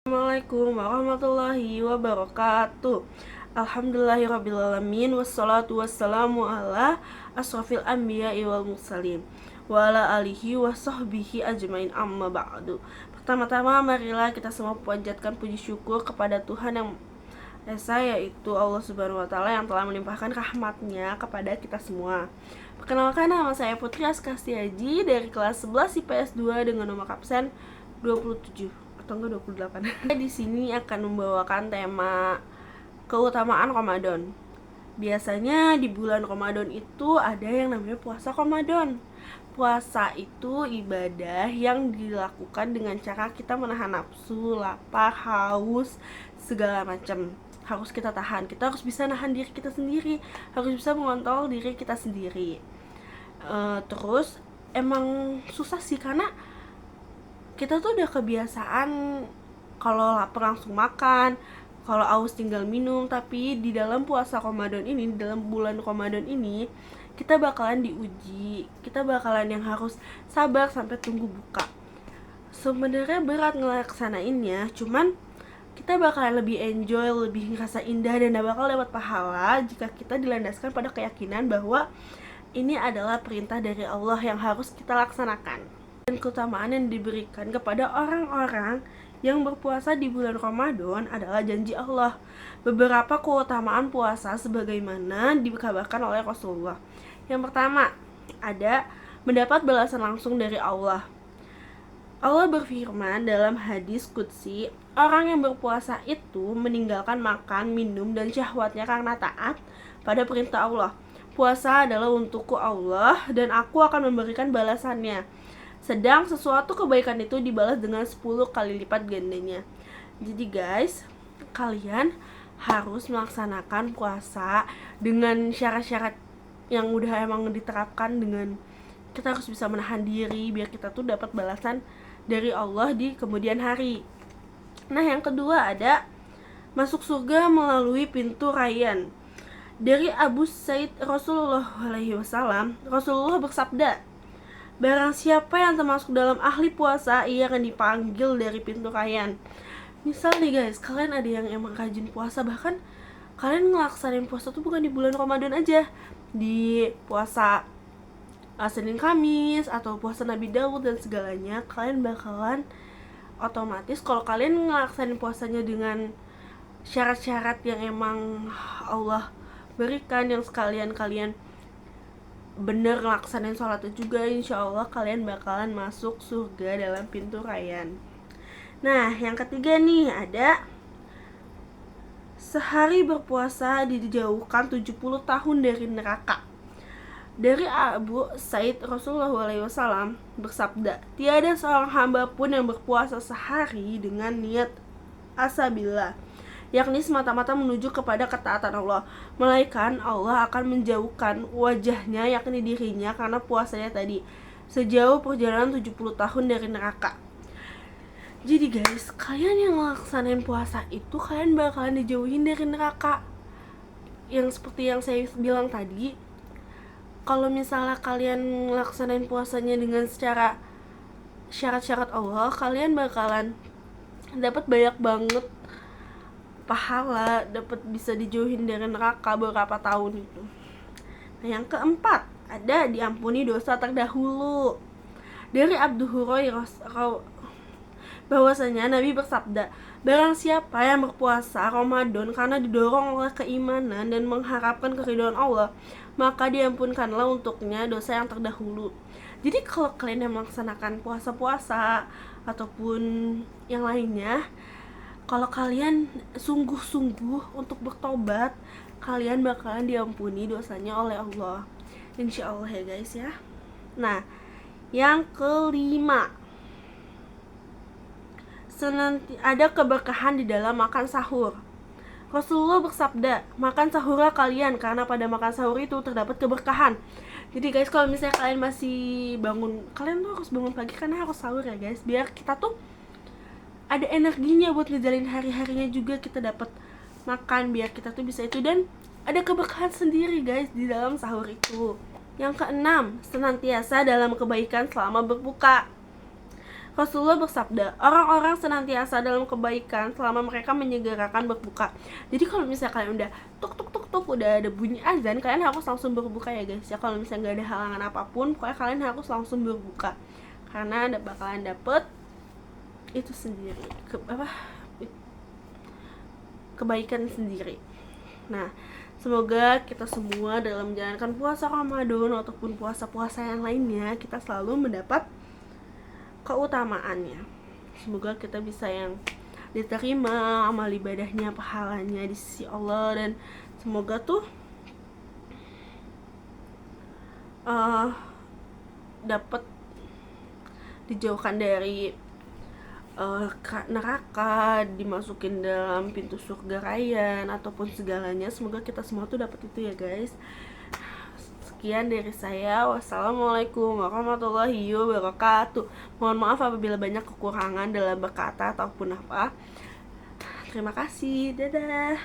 Assalamualaikum warahmatullahi wabarakatuh. Alhamdulillahirrabbilalamin. Wassalatu wassalamu ala asrafil anbiya wal mursalin wa ala alihi wa sahbihi ajmain, amma ba'du. Pertama-tama marilah kita semua panjatkan puji syukur kepada Tuhan yang Esa, yaitu Allah Subhanahu wa Ta'ala, yang telah melimpahkan rahmatnya kepada kita semua. Perkenalkan, nama saya Putri Askastiaji dari kelas 11 IPS 2 dengan nomor absen 27 atau enggak 28. Di sini akan membawakan tema keutamaan Ramadan. Biasanya di bulan Ramadan itu ada yang namanya puasa Ramadan. Puasa itu ibadah yang dilakukan dengan cara kita menahan nafsu, lapar, haus, segala macam. Harus kita tahan. Kita harus bisa nahan diri kita sendiri, harus bisa mengontrol diri kita sendiri. Terus emang susah sih, karena kita tuh udah kebiasaan kalau lapar langsung makan, kalau aus tinggal minum. Tapi di dalam puasa Ramadan ini, di dalam bulan Ramadan ini, kita bakalan diuji, kita bakalan yang harus sabar sampai tunggu buka. Sebenarnya berat ngelaksanainnya, cuman kita bakalan lebih enjoy, lebih ngerasa indah, dan bakal dapat pahala jika kita dilandaskan pada keyakinan bahwa ini adalah perintah dari Allah yang harus kita laksanakan. Dan keutamaan yang diberikan kepada orang-orang yang berpuasa di bulan Ramadan adalah janji Allah. Beberapa keutamaan puasa sebagaimana dikabarkan oleh Rasulullah. Yang pertama, ada mendapat balasan langsung dari Allah. Allah berfirman dalam hadis qudsi, orang yang berpuasa itu meninggalkan makan, minum, dan syahwatnya karena taat pada perintah Allah. Puasa adalah untukku Allah, dan aku akan memberikan balasannya. Sedang sesuatu kebaikan itu dibalas dengan 10 kali lipat gandanya. Jadi guys, kalian harus melaksanakan puasa dengan syarat-syarat yang udah emang diterapkan, dengan kita harus bisa menahan diri biar kita tuh dapat balasan dari Allah di kemudian hari. Nah, yang kedua ada masuk surga melalui pintu Rayyan. Dari Abu Sa'id Rasulullah SAW, Rasulullah bersabda, barang siapa yang termasuk dalam ahli puasa, ia akan dipanggil dari pintu Rayyan. Misal nih guys, kalian ada yang emang rajin puasa, bahkan kalian ngelaksanain puasa tuh bukan di bulan Ramadan aja, di puasa Senin Kamis atau puasa Nabi Daud dan segalanya, kalian bakalan otomatis, kalau kalian ngelaksanain puasanya dengan syarat-syarat yang emang Allah berikan, yang sekalian kalian bener ngelaksanain sholatnya juga, insya Allah kalian bakalan masuk surga dalam pintu Rayyan. Nah, yang ketiga nih ada sehari berpuasa dijauhkan 70 tahun dari neraka. Dari Abu Sa'id Rasulullah SAW bersabda, tiada seorang hamba pun yang berpuasa sehari dengan niat asabillah, yakni semata-mata menuju kepada ketaatan Allah, melainkan Allah akan menjauhkan wajahnya, yakni dirinya, karena puasanya tadi, sejauh perjalanan 70 tahun dari neraka. Jadi guys, kalian yang ngelaksanain puasa itu, kalian bakalan dijauhin dari neraka. Yang seperti yang saya bilang tadi, kalau misalnya kalian ngelaksanain puasanya dengan secara syarat-syarat Allah, kalian bakalan dapat banyak banget pahala, dapat bisa dijauhin dari neraka beberapa tahun itu. Nah, yang keempat ada diampuni dosa terdahulu. Dari Abu Hurairah bahwasanya Nabi bersabda, barang siapa yang berpuasa Ramadan karena didorong oleh keimanan dan mengharapkan keridhaan Allah, maka diampunkanlah untuknya dosa yang terdahulu. Jadi kalau kalian yang melaksanakan puasa-puasa ataupun yang lainnya, kalau kalian sungguh-sungguh untuk bertobat, kalian bakalan diampuni dosanya oleh Allah, insya Allah ya guys ya. Nah, yang kelima, ada keberkahan di dalam makan sahur. Rasulullah bersabda, makan sahurlah kalian, karena pada makan sahur itu terdapat keberkahan. Jadi guys, kalau misalnya kalian masih bangun, kalian tuh harus bangun pagi karena harus sahur ya guys, biar kita tuh ada energinya buat ngejalin hari-harinya juga, kita dapat makan biar kita tuh bisa itu, dan ada keberkahan sendiri guys di dalam sahur itu. Yang keenam, senantiasa dalam kebaikan selama berbuka. Rasulullah bersabda, orang-orang senantiasa dalam kebaikan selama mereka menyegerakan berbuka. Jadi kalau misalnya kalian udah tuk tuk tuk tuk udah ada bunyi azan, kalian harus langsung berbuka ya guys ya. Kalau misalnya nggak ada halangan apapun, pokoknya kalian harus langsung berbuka, karena bakalan dapet itu sendiri kebaikan sendiri. Nah, semoga kita semua dalam menjalankan puasa Ramadan ataupun puasa-puasa yang lainnya, kita selalu mendapat keutamaannya. Semoga kita bisa yang diterima amal ibadahnya, pahalanya di sisi Allah, dan semoga tuh dapat dijauhkan dari neraka, dimasukin dalam pintu surga Rayyan ataupun segalanya. Semoga kita semua tuh dapat itu ya guys. Sekian dari saya. Wassalamualaikum warahmatullahi wabarakatuh. Mohon maaf apabila banyak kekurangan dalam berkata ataupun apa. Terima kasih. Dadah.